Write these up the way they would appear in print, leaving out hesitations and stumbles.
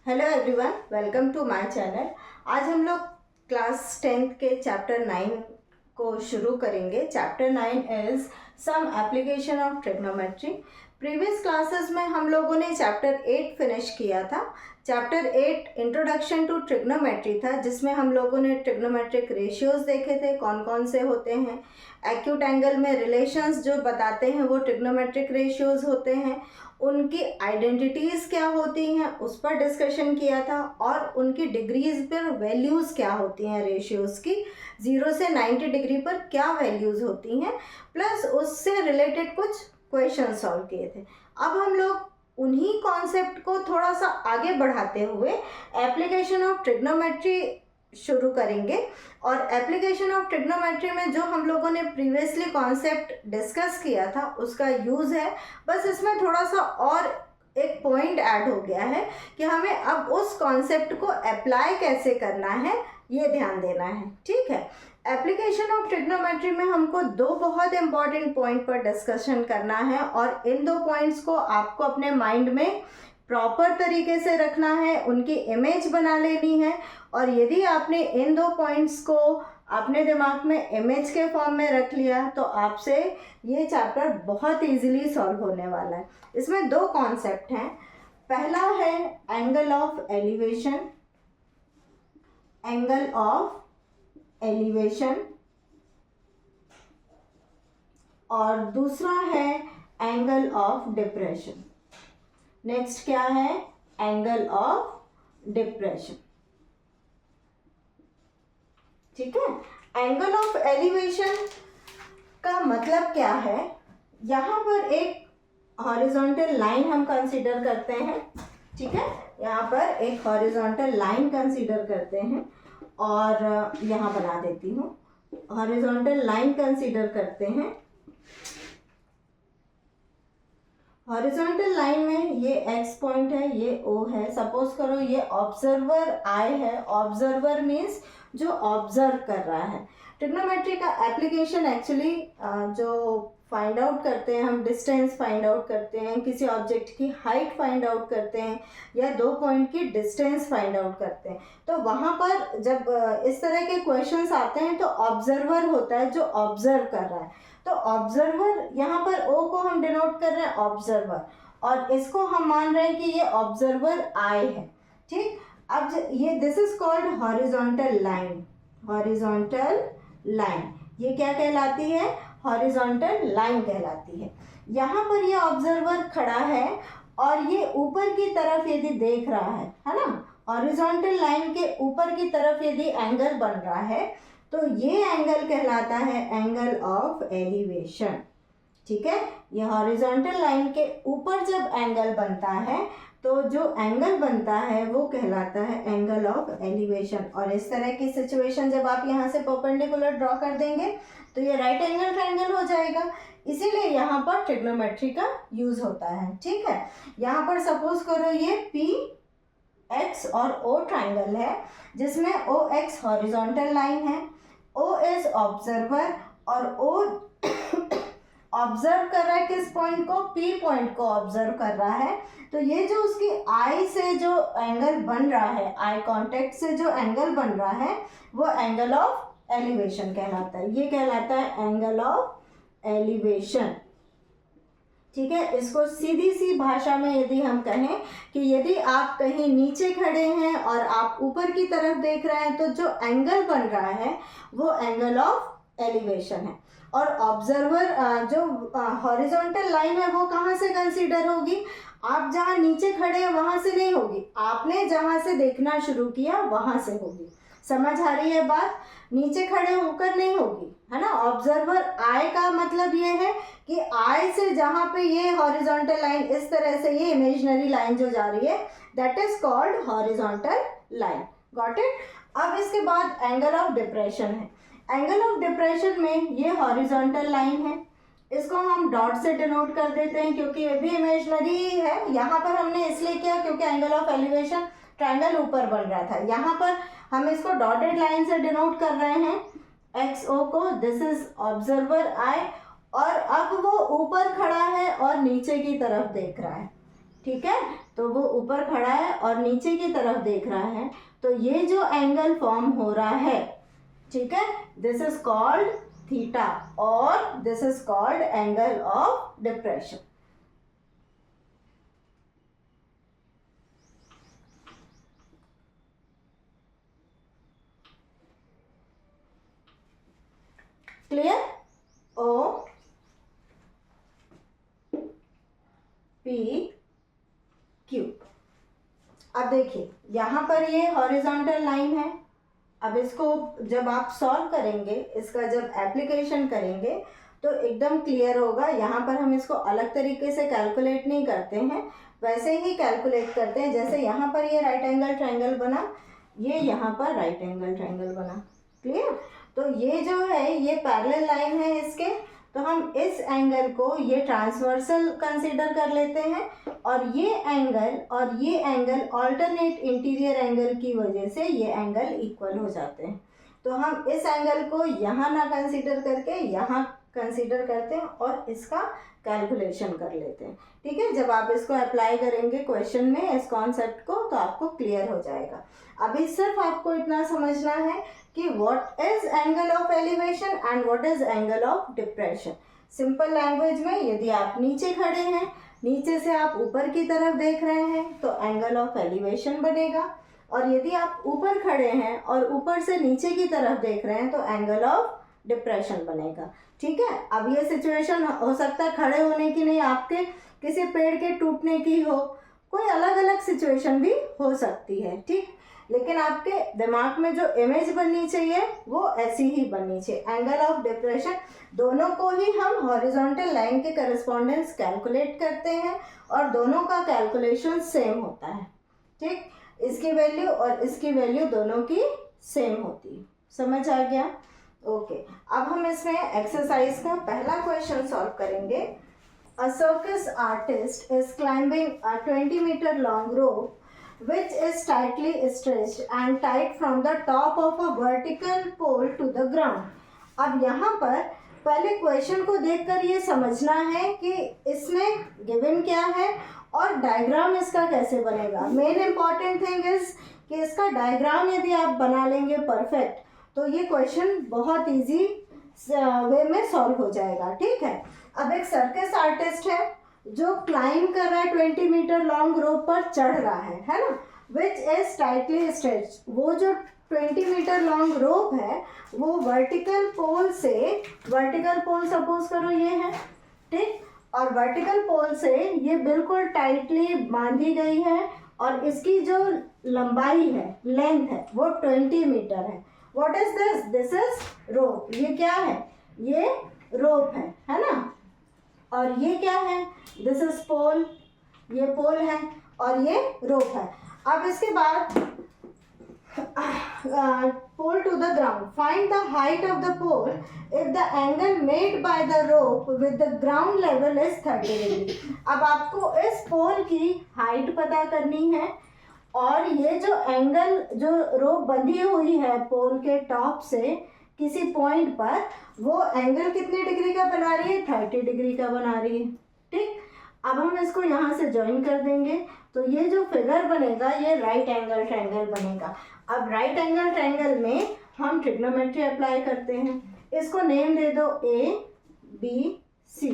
Hello everyone, welcome to my channel. आज हम लोग क्लास 10th के चैप्टर 9 को शुरू करेंगे। Chapter 9 is some application of trigonometry. Previous classes में हम लोगों ने चैप्टर 8 फिनिश किया था। चैप्टर 8 इंट्रोडक्शन टू ट्रिग्नोमेट्री था, जिसमें हम लोगों ने ट्रिग्नोमेट्रिक रेशियोज देखे थे, कौन कौन से होते हैं। एक्यूट एंगल में रिलेशंस जो बताते हैं वो ट्रिग्नोमेट्रिक रेशियोज होते हैं। उनकी आइडेंटिटीज़ क्या होती हैं उस पर डिस्कशन किया था, और उनकी डिग्रीज पर वैल्यूज़ क्या होती हैं रेशियोज़ की, 0 से 90 डिग्री पर क्या वैल्यूज़ होती हैं, प्लस उससे रिलेटेड कुछ क्वेश्चन सॉल्व किए थे। अब हम लोग उन्हीं कॉन्सेप्ट को थोड़ा सा आगे बढ़ाते हुए एप्लीकेशन ऑफ ट्रिग्नोमेट्री शुरू करेंगे। और एप्लीकेशन ऑफ ट्रिग्नोमेट्री में जो हम लोगों ने प्रीवियसली कॉन्सेप्ट डिस्कस किया था उसका यूज़ है, बस इसमें थोड़ा सा और एक पॉइंट ऐड हो गया है कि हमें अब उस कॉन्सेप्ट को अप्लाई कैसे करना है ये ध्यान देना है। ठीक है, एप्लीकेशन ऑफ ट्रिग्नोमेट्री में हमको दो बहुत इंपॉर्टेंट पॉइंट पर डिस्कशन करना है, और इन दो पॉइंट्स को आपको अपने माइंड में प्रॉपर तरीके से रखना है, उनकी इमेज बना लेनी है। और यदि आपने इन दो पॉइंट्स को अपने दिमाग में इमेज के फॉर्म में रख लिया तो आपसे ये चैप्टर बहुत इजीली सॉल्व होने वाला है। इसमें दो कॉन्सेप्ट हैं। पहला है angle of elevation, angle of elevation, और दूसरा है एंगल ऑफ डिप्रेशन। नेक्स्ट क्या है? Angle of depression. ठीक है, एंगल ऑफ एलिवेशन का मतलब क्या है? यहाँ पर एक हॉरिजॉन्टल लाइन हम कंसीडर करते हैं। ठीक है, यहाँ पर एक हॉरिजॉन्टल लाइन कंसीडर करते हैं, और यहाँ बना देती हूँ। हॉरिजॉन्टल लाइन कंसीडर करते हैं। हॉरिजॉन्टल लाइन में ये x पॉइंट है, ये O है। सपोज करो ये ऑब्जर्वर I है। ऑब्जर्वर मीन्स जो ऑब्जर्व कर रहा है। ट्रिग्नोमेट्री का एप्लीकेशन एक्चुअली जो फाइंड आउट करते हैं, हम डिस्टेंस फाइंड आउट करते हैं, किसी ऑब्जेक्ट की हाइट फाइंड आउट करते हैं, या दो पॉइंट की डिस्टेंस फाइंड आउट करते हैं। तो वहाँ पर जब इस तरह के क्वेश्चंस आते हैं तो ऑब्जर्वर होता है जो ऑब्जर्व कर रहा है। तो ऑब्जर्वर, यहाँ पर O को हम डिनोट कर रहे हैं ऑब्जर्वर, और इसको हम मान रहे हैं कि ये ऑब्जर्वर I है। ठीक, अब ये this is called horizontal line. Horizontal line ये क्या कहलाती है? हॉरिजॉन्टल लाइन कहलाती है। यहाँ पर ये ऑब्जर्वर खड़ा है और ये ऊपर की तरफ यदि देख रहा है ना, हॉरिजॉन्टल लाइन के ऊपर की तरफ यदि एंगल बन रहा है तो ये एंगल कहलाता है एंगल ऑफ एलिवेशन। ठीक है, ये हॉरिजॉन्टल लाइन के ऊपर जब एंगल बनता है तो जो एंगल बनता है वो कहलाता है एंगल ऑफ एलिवेशन। और इस तरह की सिचुएशन जब आप यहाँ से परपेंडिकुलर ड्रॉ कर देंगे तो ये राइट एंगल ट्रायंगल हो जाएगा। इसीलिए यहाँ पर ट्रिग्नोमेट्री का यूज होता है। ठीक है, यहाँ पर सपोज करो ये पी एक्स और ओ ट्रायंगल है, जिसमें ओ एक्स हॉरिजॉन्टल लाइन है, ओ इज ऑब्जर्वर, और ओ ऑब्जर्व कर रहा है किस पॉइंट को? पी पॉइंट को ऑब्जर्व कर रहा है। तो ये जो उसकी आई से जो एंगल बन रहा है, आई कांटेक्ट से जो एंगल बन रहा है वो एंगल ऑफ एलिवेशन कहलाता है। ये कहलाता है एंगल ऑफ एलिवेशन। ठीक है, इसको सीधी सी भाषा में यदि हम कहें कि यदि आप कहीं नीचे खड़े हैं और आप ऊपर की तरफ देख रहे हैं तो जो एंगल बन रहा है वो एंगल ऑफ एलिवेशन है। और ऑब्जर्वर जो हॉरिजॉन्टल लाइन है वो कहाँ से कंसीडर होगी? आप जहाँ नीचे खड़े हैं वहाँ से नहीं होगी, आपने जहाँ से देखना शुरू किया वहाँ से होगी। समझ आ रही है बात? नीचे खड़े होकर नहीं होगी, है ना। ऑब्जर्वर आई का मतलब ये है कि आई से जहाँ पे ये हॉरिजॉन्टल लाइन इस तरह से ये इमेजिनरी लाइन जो जा रही है that is called horizontal line. Got it? अब इसके बाद एंगल ऑफ डिप्रेशन है। एंगल ऑफ डिप्रेशन में ये हॉरिजॉन्टल लाइन है, इसको हम डॉट से डिनोट कर देते हैं क्योंकि ये भी इमेजिनरी ही है। यहाँ पर हमने इसलिए किया क्योंकि एंगल ऑफ एलिवेशन ट्रायंगल ऊपर बन रहा था। यहाँ पर हम इसको डॉटेड लाइन से डिनोट कर रहे हैं एक्स ओ को। दिस इज ऑब्जर्वर आई, और अब वो ऊपर खड़ा है और नीचे की तरफ देख रहा है। ठीक है, तो वो ऊपर खड़ा है और नीचे की तरफ देख रहा है, तो ये जो एंगल फॉर्म हो रहा है, ठीक है, दिस इज कॉल्ड थीटा और this is called angle of depression. Clear? O P Q. अब देखिए यहाँ पर ये हॉरिजॉन्टल लाइन है। अब इसको जब आप सॉल्व करेंगे, इसका जब एप्लीकेशन करेंगे तो एकदम क्लियर होगा। यहाँ पर हम इसको अलग तरीके से कैलकुलेट नहीं करते हैं, वैसे ही कैलकुलेट करते हैं जैसे यहाँ पर ये राइट एंगल ट्रायंगल बना, ये यहाँ पर राइट एंगल ट्रायंगल बना। क्लियर? तो ये जो है ये पैरेलल लाइन है इसके, तो हम इस एंगल को ये ट्रांसवर्सल कंसीडर कर लेते हैं और ये एंगल ऑल्टरनेट इंटीरियर एंगल की वजह से ये एंगल इक्वल हो जाते हैं। तो हम इस एंगल को यहाँ ना कंसीडर करके यहाँ कंसीडर करते हैं और इसका कैलकुलेशन कर लेते हैं। ठीक है, जब आप इसको अप्लाई करेंगे क्वेश्चन में इस कॉन्सेप्ट को तो आपको क्लियर हो जाएगा। अभी सिर्फ आपको इतना समझना है कि what is angle of elevation and what is angle of depression. Simple language में, यदि आप नीचे खड़े हैं, नीचे से आप ऊपर की तरफ देख रहे हैं तो एंगल ऑफ एलिवेशन बनेगा, और यदि आप ऊपर खड़े हैं और ऊपर से नीचे की तरफ देख रहे हैं तो एंगल ऑफ डिप्रेशन बनेगा। ठीक है, अब ये सिचुएशन हो सकता है खड़े होने की नहीं, आपके किसी पेड़ के टूटने की हो, कोई अलग अलग सिचुएशन भी हो सकती है। ठीक, लेकिन आपके दिमाग में जो इमेज बननी चाहिए वो ऐसी ही बननी चाहिए। एंगल ऑफ डिप्रेशन दोनों को ही हम हॉरिजॉन्टल लाइन के करस्पॉन्डेंस कैलकुलेट करते हैं और दोनों का कैलकुलेशन सेम होता है। ठीक, इसकी वैल्यू और इसकी वैल्यू दोनों की सेम होती है। समझ आ गया? ओके, अब हम इसमें एक्सरसाइज का पहला क्वेश्चन सॉल्व करेंगे। A circus artist is climbing a 20 metre long rope which is tightly stretched and tied from the top of a vertical pole to the ground। अब यहाँ पर पहले क्वेश्चन को देखकर ये समझना है कि इसमें गिवन क्या है और डायग्राम इसका कैसे बनेगा। मेन इंपॉर्टेंट थिंग इज कि इसका डायग्राम यदि आप बना लेंगे परफेक्ट तो ये क्वेश्चन बहुत इजी वे में सॉल्व हो जाएगा। ठीक है, अब एक सर्कस आर्टिस्ट है जो क्लाइंब कर रहा है, 20 मीटर लॉन्ग रोप पर चढ़ रहा है ना, विच इज टाइटली स्ट्रेच। वो जो 20 मीटर लॉन्ग रोप है वो वर्टिकल पोल से, वर्टिकल पोल सपोज करो ये है, ठीक, और वर्टिकल पोल से ये बिल्कुल टाइटली बांधी गई है और इसकी जो लंबाई है, लेंथ है, वो 20 मीटर है। What is this? This is rope. ये क्या है? ये रोप है ना, और ये क्या है? दिस इज पोल, ये पोल है और ये रोप है। अब इसके बाद pole to the ground, find the height of the pole if the angle made by the rope with the ground level is 30 degree. अब आपको इस पोल की हाइट पता करनी है और ये जो एंगल, जो रोप बंधी हुई है पोल के टॉप से किसी पॉइंट पर, वो एंगल कितने डिग्री का बना रही है? 30 डिग्री का बना रही है। ठीक, अब हम इसको यहाँ से ज्वाइन कर देंगे तो ये जो फिगर बनेगा ये राइट एंगल ट्रायंगल बनेगा। अब राइट एंगल ट्रायंगल में हम ट्रिग्नोमेट्री अप्लाई करते हैं। इसको नेम दे दो A B C,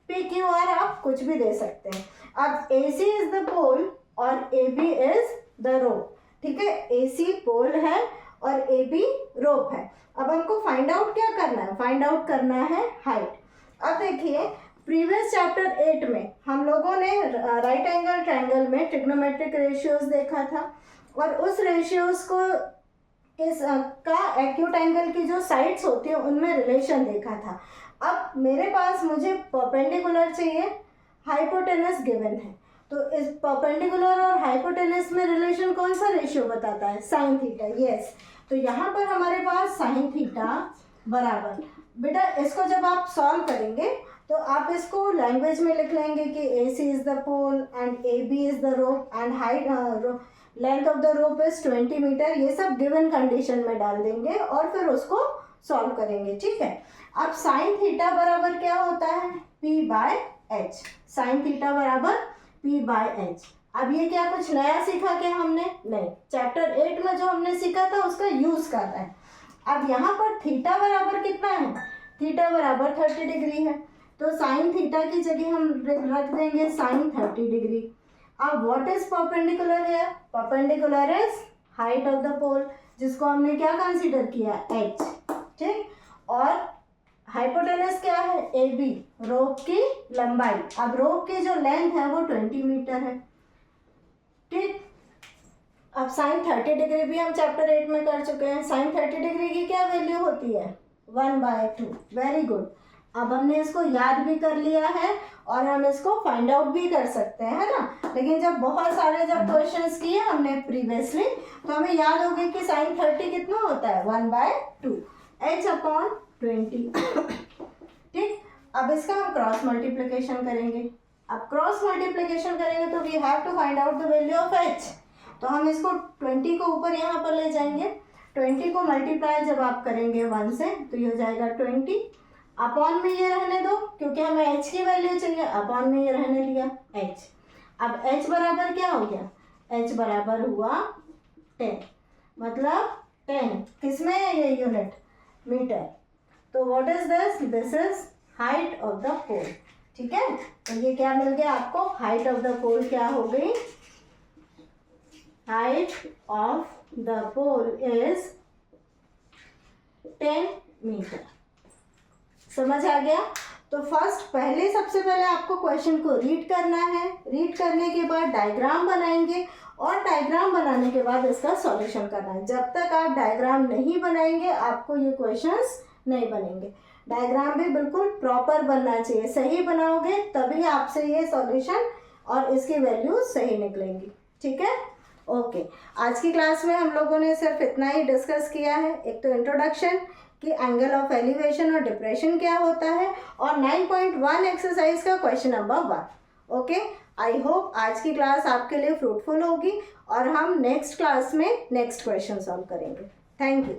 P Q R आप कुछ भी दे सकते हैं। अब AC इज द पोल और AB इज द रोप। ठीक है, AC पोल है और AB रोप है। अब हमको फाइंड आउट क्या करना है? फाइंड आउट करना है हाइट। अब देखिए प्रीवियस चैप्टर 8 में हम लोगों ने राइट एंगल ट्रायंगल में ट्रिग्नोमेट्रिक रेशियोज देखा था और उस रेशियोज को का एक्यूट एंगल की जो साइड्स होती है उनमें रिलेशन देखा था। अब मेरे पास मुझे परपेंडिकुलर चाहिए, हाइपोटेनस गिवन है, तो इस परपेंडिकुलर और हाइपोटेनस में रिलेशन कौन सा रेशियो बताता है? Sine theta. यस, तो यहाँ पर हमारे पास साइन थीटा बराबर, बेटा इसको जब आप सॉल्व करेंगे तो आप इसको लैंग्वेज में लिख लेंगे कि AC is the pole and AB is the rope and height length of the rope is 20 metre. ये सब गिवन कंडीशन में डाल देंगे और फिर उसको सॉल्व करेंगे। ठीक है, अब साइन थीटा बराबर क्या होता है? P/H। साइन थीटा बराबर P/H। अब ये क्या कुछ नया सीखा क्या हमने? नहीं, चैप्टर 8 में जो हमने सीखा था उसका यूज कर रहे हैं। अब यहाँ पर थीटा बराबर कितना है? थीटा बराबर 30 डिग्री है, तो साइन थीटा की जगह हम रख देंगे साइन 30 डिग्री। अब व्हाट इज परपेंडिकुलर है? Perpendicular is height of the pole, जिसको हमने क्या कंसीडर किया? h, ठीक। और हाइपोटेनस क्या है? AB, रोप की लंबाई। अब रोप की जो लेंथ है वो 20 मीटर है, ठीक। अब साइन 30 डिग्री भी हम चैप्टर 8 में कर चुके हैं। साइन 30 डिग्री की क्या वैल्यू होती है? 1/2। Very good. अब हमने इसको याद भी कर लिया है और हम इसको फाइंड आउट भी कर सकते हैं, है ना। लेकिन जब बहुत सारे क्वेश्चंस किए हमने प्रीवियसली, तो हमें याद हो गया कि साइन 30 कितना होता है? 1/2 h/20, ठीक। अब इसका हम क्रॉस मल्टीप्लिकेशन करेंगे। अब क्रॉस मल्टीप्लिकेशन करेंगे तो we have to find out the value of h। तो हम इसको 20 को ऊपर यहाँ पर ले जाएंगे। 20 को मल्टीप्लाई जब आप करेंगे 1 से तो ये हो जाएगा 20। अपॉन में ये रहने दो क्योंकि हमें h की वैल्यू चाहिए, अपॉन में ये रहने दिया h। अब h बराबर क्या हो गया? h बराबर हुआ 10, मतलब 10 किसमें है ये यूनिट? मीटर। तो what is this? This is height of the pole, ठीक है। तो ये क्या मिल गया आपको? हाइट ऑफ द पोल क्या हो गई? Height of the pole is 10 metre. समझ आ गया? तो सबसे पहले आपको क्वेश्चन को रीड करना है। रीड करने के बाद डायग्राम बनाएंगे और डायग्राम बनाने के बाद इसका सॉल्यूशन करना है। जब तक आप डायग्राम नहीं बनाएंगे आपको ये क्वेश्चंस नहीं बनेंगे। डायग्राम भी बिल्कुल प्रॉपर बनना चाहिए, सही बनाओगे तभी आपसे ये सॉल्यूशन और इसकी वैल्यू सही निकलेंगी, ठीक है। ओके, आज की क्लास में हम लोगों ने सिर्फ इतना ही डिस्कस किया है। एक तो इंट्रोडक्शन कि एंगल ऑफ एलिवेशन और डिप्रेशन क्या होता है, और 9.1 एक्सरसाइज का question number 1। Okay, I hope आज की क्लास आपके लिए फ्रूटफुल होगी और हम नेक्स्ट क्लास में नेक्स्ट क्वेश्चन सॉल्व करेंगे। Thank you.